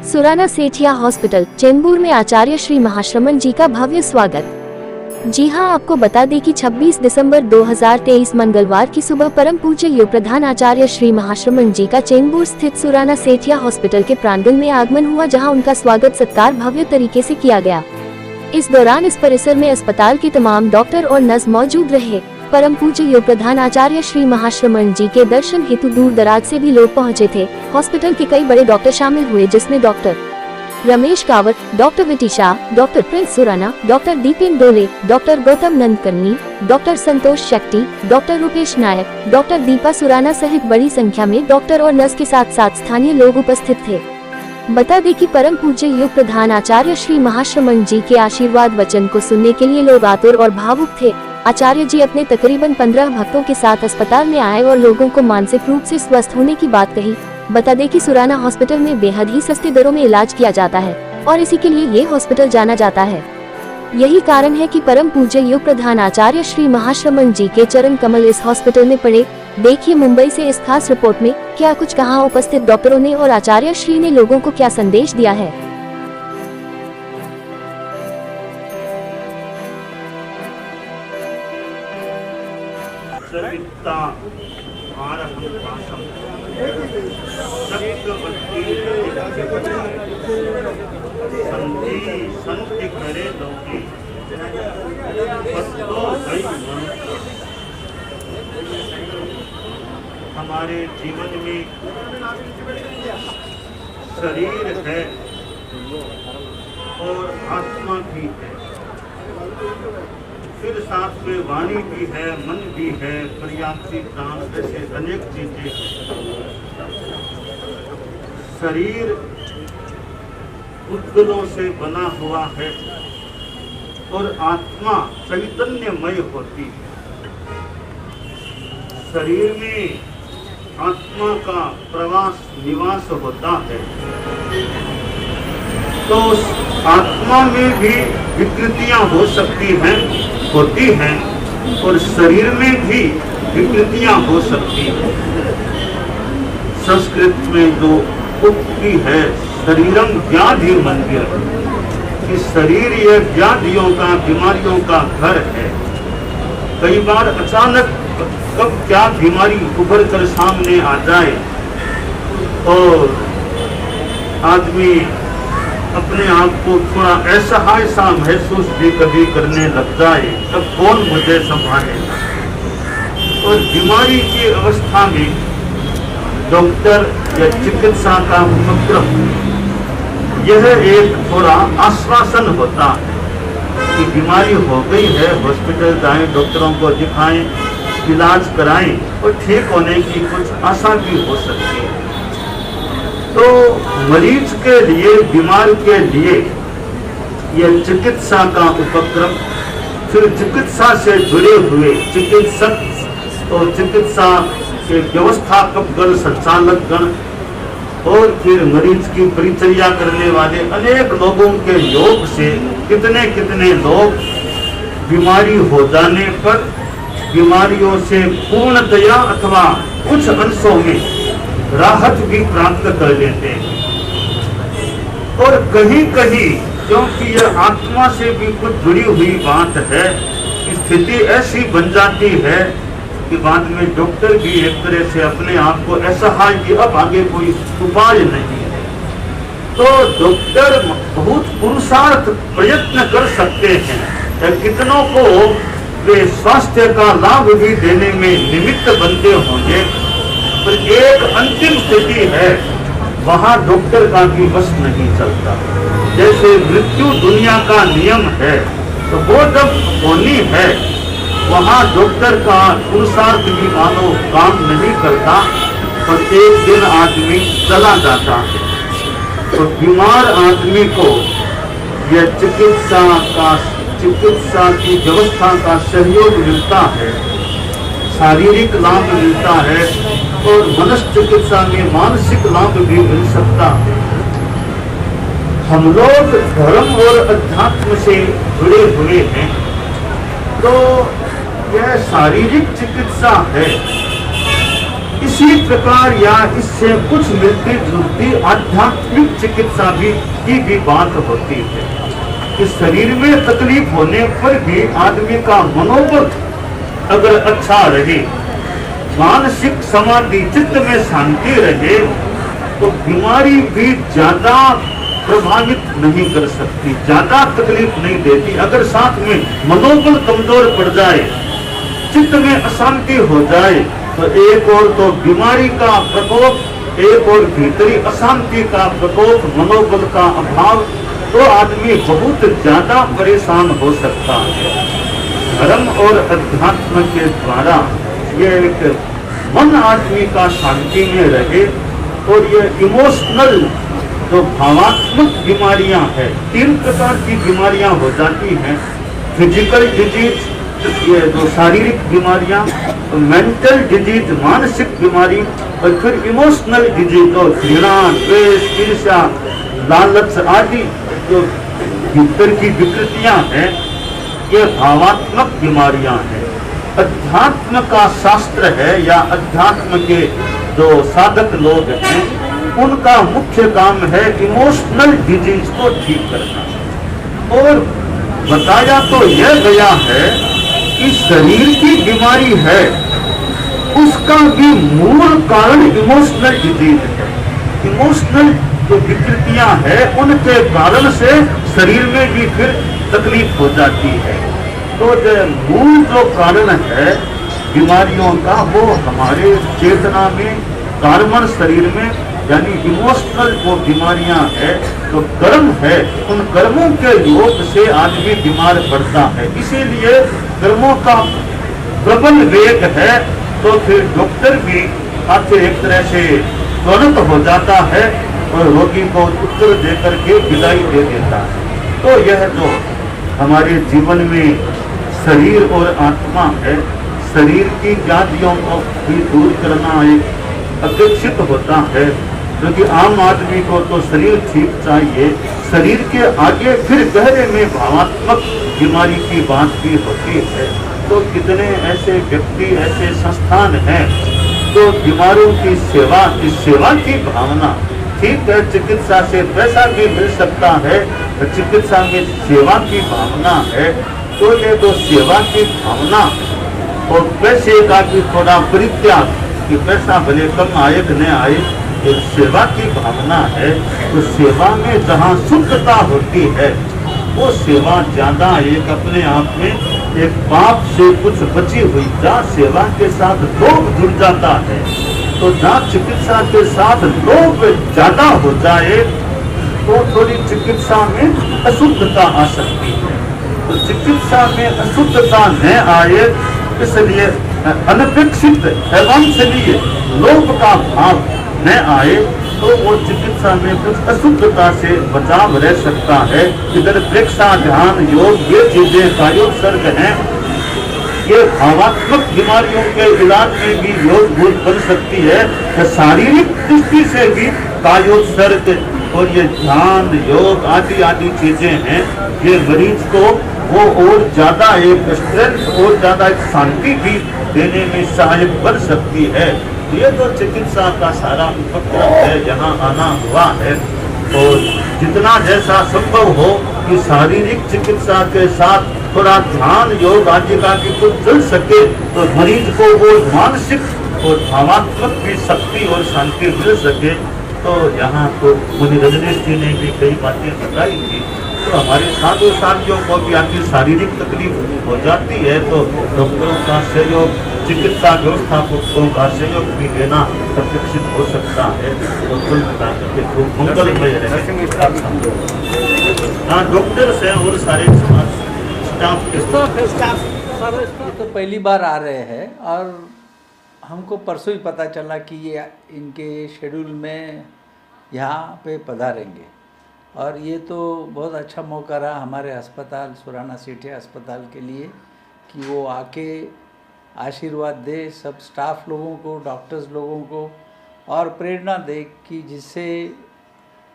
Surana Sethia hospital Chembur में आचार्य श्री महाश्रमण जी का भव्य स्वागत। जी हां, आपको बता दें कि 26 दिसंबर 2023 मंगलवार की सुबह परम पूज्य योग प्रधान आचार्य श्री महाश्रमण जी का चेंबूर स्थित सुराना सेठिया हॉस्पिटल के प्रांगण में आगमन हुआ, जहां उनका स्वागत सत्कार भव्य तरीके से किया गया। इस दौरान इस परिसर में अस्पताल के तमाम डॉक्टर और नर्स मौजूद रहे। परम पूज्य योग प्रधान आचार्य श्री महाश्रमण जी के दर्शन हेतु दूर दराज से भी लोग पहुंचे थे। हॉस्पिटल के कई बड़े डॉक्टर शामिल हुए, जिसमें doctor Ramesh Kawat, doctor Viti Shah, doctor Prince Surana, doctor Dipen Dole, doctor Gautam Nandkarni, doctor Santosh Shetty, doctor Rupesh Naik, doctor Deepa Surana सहित बड़ी संख्या में डॉक्टर और नर्स के साथ साथ स्थानीय लोग उपस्थित थे। बता दें कि परम पूज्य योग प्रधान आचार्य श्री महाश्रमण जी के आशीर्वाद वचन को सुनने के लिए लोग आतुर और भावुक थे। आचार्य जी अपने तकरीबन 15 भक्तों के साथ अस्पताल में आए और लोगों को मानसिक रूप से स्वस्थ होने की बात कही। बता दें कि सुराना हॉस्पिटल में बेहद ही सस्ते दरों में इलाज किया जाता है और इसी के लिए ये हॉस्पिटल जाना जाता है। यही कारण है कि परम पूज्य योग प्रधान आचार्य श्री महाश्रमण जी के चरण कमल इस हॉस्पिटल में पड़े। देखिए मुंबई से इस खास रिपोर्ट में क्या कुछ कहा उपस्थित डॉक्टरों ने और आचार्य श्री ने लोगों को क्या संदेश दिया है। हमारे जीवन में शरीर है और आत्मा भी है, फिर साथ में वाणी भी है, मन भी है, पर्याप्ति प्राण जैसे अनेक चीजें हैं। शरीर उद्गलों से बना हुआ है और आत्मा चैतन्यमय होती है। शरीर में आत्मा का प्रवास निवास होता है, तो आत्मा में भी विकृतियां हो सकती हैं, होती हैं, और शरीर में भी विकृतियां हो सकती हैं। संस्कृत में जो उक्ति है, शरीरम व्याधि मंदिर, कि शरीर ये व्याधियों का, बीमारियों का घर है। कई बार अचानक कब क्या बीमारी उभर कर सामने आ जाए और आदमी अपने आप को थोड़ा असहाय सा महसूस भी कभी करने लग जाए, तब कौन मुझे संभालेगा। और बीमारी की अवस्था में डॉक्टर या चिकित्सा का उपक्रम यह एक थोड़ा आश्वासन होता है कि बीमारी हो गई है, हॉस्पिटल जाएं, डॉक्टरों को दिखाएं, इलाज कराएं और ठीक होने की कुछ आशा भी हो सकती है। तो मरीज के लिए, बीमार के लिए यह चिकित्सा का उपक्रम, फिर चिकित्सा से जुड़े हुए चिकित्सक और चिकित्सा के व्यवस्थापकगण, संचालकगण और फिर मरीज की परिचर्या करने वाले अनेक लोगों के योग से कितने कितने लोग बीमारी हो जाने पर बीमारियों से पूर्णतया अथवा कुछ अंशों में राहत भी प्राप्त कर लेते हैं। और कहीं कहीं, क्योंकि यह आत्मा से भी कुछ जुड़ी हुई बात है, स्थिति ऐसी बन जाती है कि बाद में डॉक्टर भी एक तरह से अपने आप को ऐसा है कि अब आगे कोई उपाय नहीं है, तो डॉक्टर बहुत पुरुषार्थ प्रयत्न कर सकते हैं। कितनों को वे स्वास्थ्य का लाभ भी देने में निमित्त बनते होंगे, पर एक अंतिम स्थिति है, वहां डॉक्टर का भी बस नहीं चलता। जैसे मृत्यु दुनिया का नियम है, तो वो जब होनी है, वहां डॉक्टर का पुरुषार्थ भी मानो काम नहीं करता, और एक दिन आदमी चला जाता है। तो बीमार आदमी को यह चिकित्सा की व्यवस्था का सहयोग मिलता है, शारीरिक लाभ मिलता है, और मनोचिकित्सा में मानसिक लाभ भी मिल सकता है। हम लोग धर्म और अध्यात्म से जुड़े हुए हैं, तो यह शारीरिक चिकित्सा है, इसी प्रकार या इससे कुछ मिलती जुलती आध्यात्मिक चिकित्सा की भी बात होती है कि शरीर में तकलीफ होने पर भी आदमी का मनोबल अगर अच्छा रहे, मानसिक समाधि, चित्त में शांति रहे, तो बीमारी भी ज्यादा प्रभावित नहीं कर सकती, ज्यादा तकलीफ नहीं देती। अगर साथ में मनोबल कमजोर पड़ जाए, चित्त में अशांति हो जाए, तो एक और तो बीमारी का प्रकोप, एक और भीतरी अशांति का प्रकोप, मनोबल का अभाव, तो आदमी बहुत ज्यादा परेशान हो सकता है। धर्म और अध्यात्म के द्वारा ये एक मन आदमी का शांति में रहे, और ये इमोशनल जो भावात्मक बीमारियां हैं, 3 प्रकार की बीमारियां हो जाती हैं। फिजिकल डिजीज, ये जो शारीरिक बीमारियां, मेंटल डिजीज, मानसिक बीमारी, और फिर इमोशनल डिजीज, जो घृणा, द्वेष, ईर्ष्या, लालच आदि जो भीतर की विकृतियां हैं, ये भावात्मक बीमारियां हैं। अध्यात्म का शास्त्र है या अध्यात्म के जो साधक लोग हैं, उनका मुख्य काम है इमोशनल डिजीज को ठीक करना। और बताया तो यह गया है कि शरीर की बीमारी है, उसका भी मूल कारण इमोशनल डिजीज है। इमोशनल जो विकृतियां हैं, उनके कारण से शरीर में भी फिर तकलीफ हो जाती है। तो जो मूल जो कारण है बीमारियों का, वो हमारे चेतना में, कार्बन शरीर में, यानी इमोशनल जो बीमारियां है, जो कर्म है, उन कर्मों के योग से आदमी बीमार पड़ता है। इसीलिए कर्मों का प्रबल वेग है, तो फिर डॉक्टर भी आखिर एक तरह से तुरंत हो जाता है और रोगी को उत्तर देकर के विदाई दे देता है। तो यह जो हमारे जीवन में शरीर और आत्मा है, शरीर की व्याधियों को भी दूर करना एक अपेक्षित होता है, क्योंकि आम आदमी को तो शरीर ठीक चाहिए। शरीर के आगे फिर गहरे में भावात्मक बीमारी की बात भी होती है। तो कितने ऐसे व्यक्ति, ऐसे संस्थान हैं तो बीमारों की सेवा की भावना, ठीक है, चिकित्सा से पैसा भी मिल सकता है, चिकित्सा में सेवा की भावना है, तो ये जो सेवा की भावना और पैसे का भी थोड़ा परित्याग, कि पैसा भले कम आए कि न आए, तो सेवा की भावना है। तो सेवा में जहाँ शुद्धता होती है, वो सेवा ज्यादा एक अपने आप में एक पाप से कुछ बची हुई, जहाँ सेवा के साथ लोभ जुड़ जाता है, तो जहाँ चिकित्सा के साथ लोभ ज्यादा हो जाए, तो थोड़ी चिकित्सा में अशुद्धता आ सकती है। तो चिकित्सा में अशुद्धता न आए, इसलिए अनपेक्षित अवांछनीय लोभ का भाव न आए, तो वो चिकित्सा में कुछ अशुद्धता से बचाव रह सकता है। इधर प्रेक्षा, ध्यान, योग, ये चीजें कायोत्सर्ग हैं। ये भावात्मक बीमारियों के इलाज में भी योग भूत बन सकती है। शारीरिक दृष्टि से भी कायोत्सर्ग और ये ध्यान, योग आदि आदि चीजें हैं, ये मरीज को वो और ज्यादा एक स्ट्रेंथ और ज्यादा एक शांति भी देने में सहायक बन सकती है। ये तो चिकित्सा का सारा उपक्रम है, यहाँ आना हुआ है। और जितना जैसा संभव हो कि शारीरिक चिकित्सा के साथ थोड़ा ध्यान, योग आदि का भी कुछ चल सके, तो मरीज को वो मानसिक और भावात्मक भी शक्ति और शांति मिल सके। तो यहाँ तो मुनि रजनीश जी ने भी कई बातें बताई थी। तो हमारे साधु साथियों को भी आखिर शारीरिक तकलीफ हो जाती है, तो डॉक्टरों का सहयोग, चिकित्सा व्यवस्थापकों का सहयोग भी लेना अपेक्षित हो सकता है। तो कुल मिलाकर के खूब मंगलमय रहे। हाँ, डॉक्टर से और सारे स्टाफ ये तो पहली बार आ रहे हैं, और हमको परसों ही पता चला कि ये इनके शेड्यूल में यहाँ पे पधारेंगे, और ये तो बहुत अच्छा मौका रहा हमारे अस्पताल, सुराना सेठिया अस्पताल के लिए, कि वो आके आशीर्वाद दे सब स्टाफ लोगों को, डॉक्टर्स लोगों को, और प्रेरणा दे कि जिससे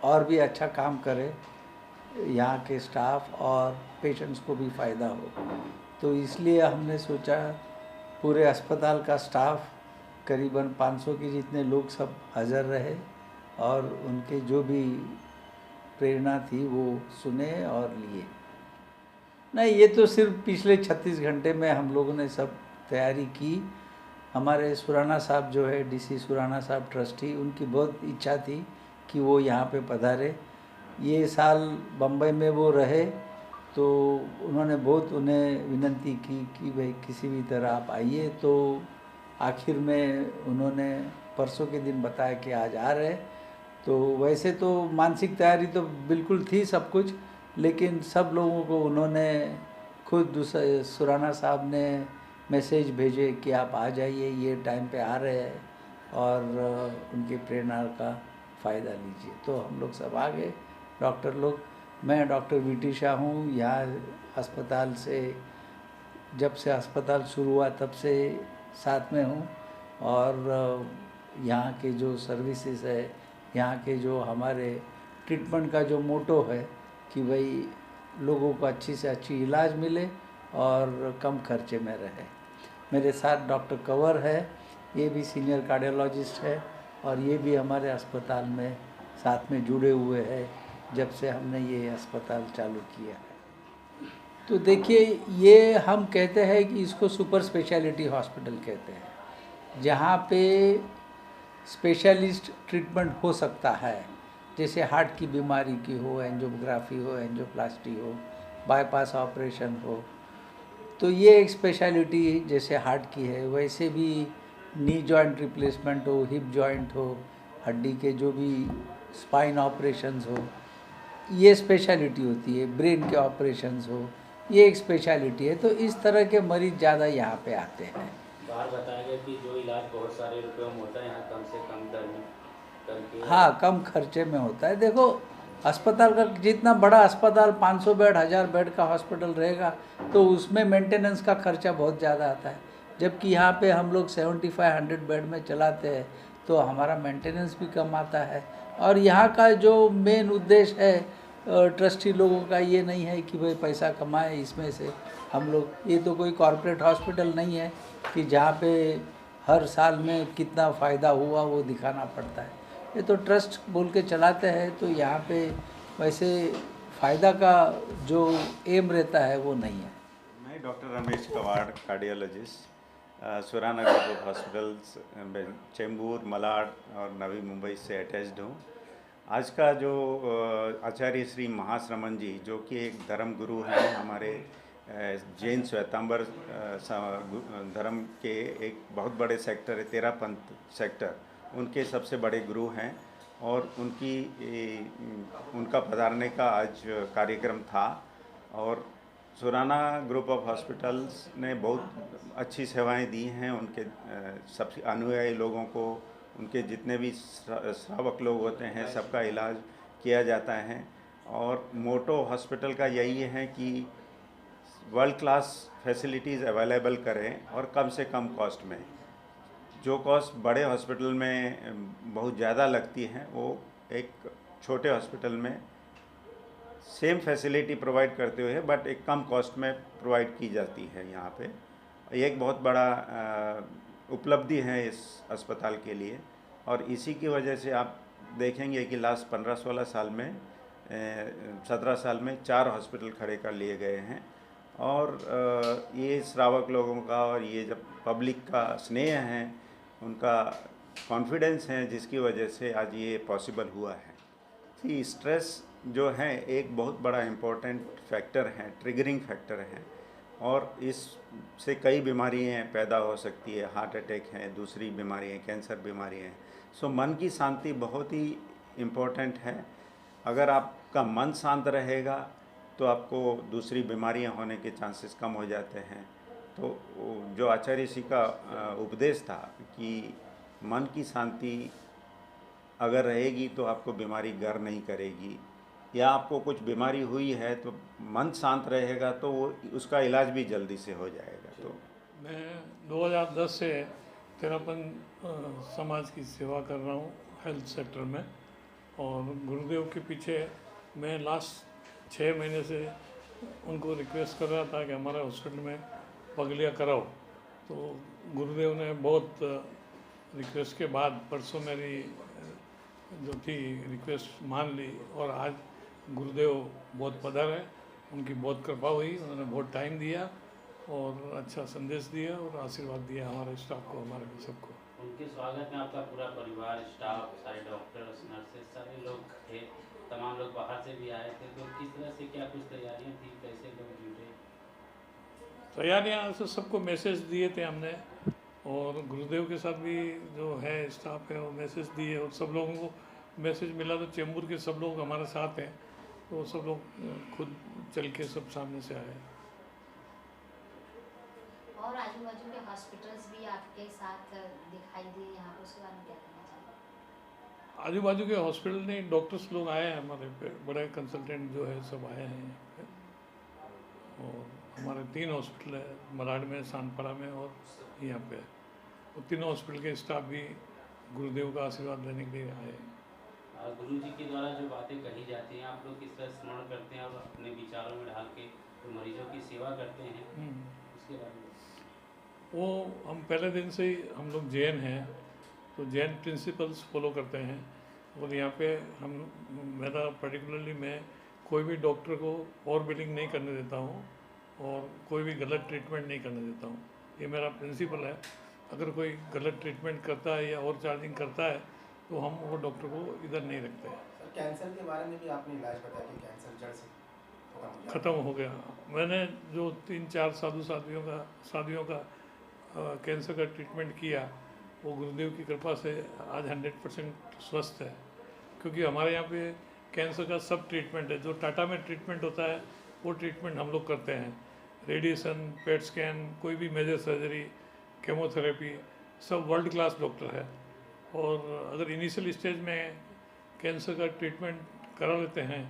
और भी अच्छा काम करे यहाँ के स्टाफ और पेशेंट्स को भी फ़ायदा हो। तो इसलिए हमने सोचा पूरे अस्पताल का स्टाफ करीबन 500 के जितने लोग सब हाज़र रहे और उनके जो भी प्रेरणा थी वो सुने और लिए। नहीं, ये तो सिर्फ पिछले 36 घंटे में हम लोगों ने सब तैयारी की। हमारे सुराना साहब जो है, डीसी सुराना साहब ट्रस्टी, उनकी बहुत इच्छा थी कि वो यहाँ पे पधारे। ये साल बम्बई में वो रहे तो उन्होंने बहुत उन्हें विनती की कि भाई किसी भी तरह आप आइए। तो आखिर में उन्होंने परसों के दिन बताया कि आज आ रहे। तो वैसे तो मानसिक तैयारी तो बिल्कुल थी सब कुछ, लेकिन सब लोगों को उन्होंने खुद सुराना साहब ने मैसेज भेजे कि आप आ जाइए, ये टाइम पे आ रहे हैं और उनकी प्रेरणा का फ़ायदा लीजिए। तो हम लोग सब आ गए, डॉक्टर लोग। मैं डॉक्टर वीटी शाह हूँ, यहाँ अस्पताल से जब से अस्पताल शुरू हुआ तब से साथ में हूँ। और यहाँ के जो सर्विसेज है, यहाँ के जो हमारे ट्रीटमेंट का जो मोटो है कि भाई लोगों को अच्छी से अच्छी इलाज मिले और कम खर्चे में रहे। मेरे साथ डॉक्टर कंवर है, ये भी सीनियर कार्डियोलॉजिस्ट है और ये भी हमारे अस्पताल में साथ में जुड़े हुए हैं जब से हमने ये अस्पताल चालू किया है। तो देखिए, ये हम कहते हैं कि इसको सुपर स्पेशलिटी हॉस्पिटल कहते हैं, जहाँ पे स्पेशलिस्ट ट्रीटमेंट हो सकता है। जैसे हार्ट की बीमारी की हो, एंजियोग्राफी हो, एंजियोप्लास्टी हो, बाईपास ऑपरेशन हो, तो ये एक स्पेशलिटी जैसे हार्ट की है। वैसे भी नी जॉइंट रिप्लेसमेंट हो, हिप जॉइंट हो, हड्डी के जो भी स्पाइन ऑपरेशंस हो, ये स्पेशलिटी होती है। ब्रेन के ऑपरेशंस हो, ये एक स्पेशलिटी है। तो इस तरह के मरीज़ ज़्यादा यहाँ पे आते हैं। बाहर बताया गया कि जो इलाज बहुत सारे रुपयों में होता है, यहाँ कम से कम दर में करके। हाँ, कम खर्चे में होता है। देखो, अस्पताल का जितना बड़ा अस्पताल 500 बेड 1000 बेड का हॉस्पिटल रहेगा तो उसमें मेंटेनेंस का खर्चा बहुत ज़्यादा आता है। जबकि यहाँ पे हम लोग 75-100 बेड में चलाते हैं तो हमारा मेंटेनेंस भी कम आता है। और यहाँ का जो मेन उद्देश्य है ट्रस्टी लोगों का, ये नहीं है कि भाई पैसा कमाए इसमें से हम लोग। ये तो कोई कॉरपोरेट हॉस्पिटल नहीं है कि जहाँ पे हर साल में कितना फ़ायदा हुआ वो दिखाना पड़ता है। ये तो ट्रस्ट बोल के चलाते हैं। तो यहाँ पे वैसे फ़ायदा का जो एम रहता है वो नहीं है। मैं doctor Ramesh Kawad, cardiologist, Surana group of hospitals, Chembur, Malad और नवी मुंबई से अटैच्ड हूँ। आज का जो आचार्य श्री महाश्रमण जी, जो कि एक धर्म गुरु हैं, हमारे जैन श्वेतांबर धर्म के एक बहुत बड़े सेक्टर है, तेरापंथ सेक्टर, उनके सबसे बड़े गुरु हैं। और उनका पधारने का आज कार्यक्रम था। और सुराना ग्रुप ऑफ हॉस्पिटल्स ने बहुत अच्छी सेवाएं दी हैं उनके सब अनुयायी लोगों को। उनके जितने भी श्रावक लोग होते हैं सबका इलाज किया जाता है। और मोटो हॉस्पिटल का यही है कि वर्ल्ड क्लास फैसिलिटीज़ अवेलेबल करें और कम से कम कॉस्ट में। जो कॉस्ट बड़े हॉस्पिटल में बहुत ज़्यादा लगती है, वो एक छोटे हॉस्पिटल में सेम फैसिलिटी प्रोवाइड करते हुए बट एक कम कॉस्ट में प्रोवाइड की जाती है यहाँ पे। ये एक बहुत बड़ा उपलब्धि है इस अस्पताल के लिए। और इसी की वजह से आप देखेंगे कि लास्ट 15-16 साल में 17 साल में 4 हॉस्पिटल खड़े कर लिए गए हैं। और ये श्रावक लोगों का और ये जब पब्लिक का स्नेह है, उनका कॉन्फिडेंस है, जिसकी वजह से आज ये पॉसिबल हुआ है। कि स्ट्रेस जो है एक बहुत बड़ा इम्पोर्टेंट फैक्टर है, ट्रिगरिंग फैक्टर है। और इससे कई बीमारियाँ पैदा हो सकती है, हार्ट अटैक हैं, दूसरी बीमारियाँ, कैंसर बीमारियाँ हैं। सो मन की शांति बहुत ही इम्पोर्टेंट है। अगर आपका मन शांत रहेगा तो आपको दूसरी बीमारियां होने के चांसेस कम हो जाते हैं। तो जो आचार्य जी का उपदेश था कि मन की शांति अगर रहेगी तो आपको बीमारी गर नहीं करेगी, या आपको कुछ बीमारी हुई है तो मन शांत रहेगा तो वो उसका इलाज भी जल्दी से हो जाएगा। तो मैं 2010 से तेरापन समाज की सेवा कर रहा हूँ हेल्थ सेक्टर में। और गुरुदेव के पीछे मैं लास्ट 6 महीने से उनको रिक्वेस्ट कर रहा था कि हमारे हॉस्पिटल में पगलिया कराओ। तो गुरुदेव ने बहुत रिक्वेस्ट के बाद परसों मेरी जो थी रिक्वेस्ट मान ली और आज गुरुदेव बहुत पधार है, उनकी बहुत कृपा हुई, उन्होंने बहुत टाइम दिया और अच्छा संदेश दिया और आशीर्वाद दिया हमारे स्टाफ को, हमारे सबको। उनके स्वागत में आपका पूरा परिवार, स्टाफ, सारे डॉक्टर्स, नर्सेस, सारे लोग थे, तमाम लोग बाहर से भी आए थे, तो किस तरह से क्या कुछ तैयारियां थी, कैसे लोग जुटे? तैयारियाँ से सबको मैसेज दिए थे हमने और गुरुदेव के साथ भी जो है स्टाफ है वो मैसेज दिए और सब लोगों को मैसेज मिला, तो चेंबूर के सब लोग हमारे साथ हैं, तो सब लोग खुद चल के सब सामने से आए। और आजू बाजू के हॉस्पिटल्स भी आपके साथ दिखाई दिए यहाँ पर, उसके बारे में क्या कहना चाहिए? आजू बाजू के हॉस्पिटल नहीं, डॉक्टर्स लोग आए हैं हमारे पे, बड़े कंसल्टेंट जो है सब आए हैं यहाँ पे। और हमारे 3 हॉस्पिटल है, मलाड में, सानपाड़ा में और यहाँ पे। और तीनों हॉस्पिटल के स्टाफ भी गुरुदेव का आशीर्वाद लेने के लिए आए हैं। गुरु जी के द्वारा जो बातें कही जाती हैं, आप लोग किस तरह स्मरण करते हैं और अपने विचारों में ढाल के जो मरीजों की सेवा करते हैं, उसके बारे में? वो हम पहले दिन से ही, हम लोग जैन हैं तो जैन प्रिंसिपल्स फॉलो करते हैं और यहाँ पे मेरा पर्टिकुलरली मैं कोई भी डॉक्टर को ओवर बिलिंग नहीं करने देता हूँ और कोई भी गलत ट्रीटमेंट नहीं करने देता हूँ, ये मेरा प्रिंसिपल है। अगर कोई गलत ट्रीटमेंट करता है या और चार्जिंग करता है तो हम वो डॉक्टर को इधर नहीं रखते हैं। सर, कैंसर के बारे में भी आपने इलाज बताया कि कैंसर जड़ से ख़त्म हो गया। मैंने जो 3-4 साधुओं का कैंसर का ट्रीटमेंट किया, वो गुरुदेव की कृपा से आज 100% स्वस्थ है, क्योंकि हमारे यहाँ पे कैंसर का सब ट्रीटमेंट है। जो टाटा में ट्रीटमेंट होता है वो ट्रीटमेंट हम लोग करते हैं, रेडिएशन, पेट स्कैन, कोई भी मेजर सर्जरी, केमोथेरेपी, सब वर्ल्ड क्लास डॉक्टर है। और अगर इनिशियल स्टेज में कैंसर का ट्रीटमेंट करा लेते हैं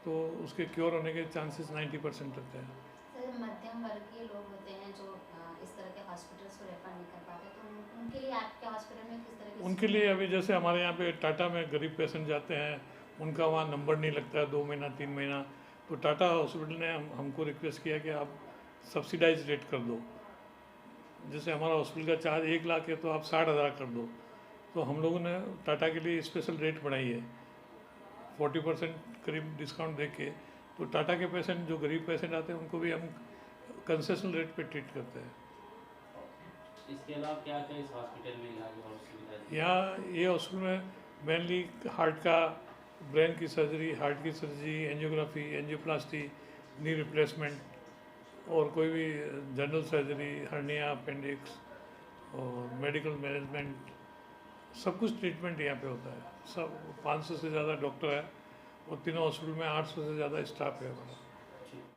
तो उसके क्योर होने के चांसेस 90% रहते हैं। सर, मध्यम वर्गीय लोग होते हैं जो इस तरह के हॉस्पिटल्स को रेफर नहीं कर पाते, तो उनके लिए आपके हॉस्पिटल में किस तरह की? उनके लिए अभी जैसे हमारे यहाँ पे टाटा में गरीब पेशेंट जाते हैं, उनका वहाँ नंबर नहीं लगता है 2 महीना 3 महीना, तो टाटा हॉस्पिटल ने हमको रिक्वेस्ट किया कि आप सब्सिडाइज रेट कर दो। जैसे हमारा हॉस्पिटल का चार्ज 1 लाख है तो आप 60,000 कर दो, तो हम लोगों ने टाटा के लिए स्पेशल रेट बढ़ाई है 40% करीब डिस्काउंट दे के। तो टाटा के पेशेंट, जो गरीब पेशेंट आते हैं, उनको भी हम कंसेशनल रेट पे ट्रीट करते हैं। इसके अलावा क्या क्या इस हॉस्पिटल में इलाज और सुविधा दी? यहाँ ये हॉस्पिटल में मेनली हार्ट का, ब्रेन की सर्जरी, हार्ट की surgery, angiography, angioplasty, knee replacement और कोई भी जनरल सर्जरी, हर्निया, अपेंडिक्स और मेडिकल मैनेजमेंट, सब कुछ ट्रीटमेंट यहाँ पे होता है। सब 500 से ज़्यादा डॉक्टर है और तीनों हॉस्पिटल में 800 से ज़्यादा स्टाफ है हमारा।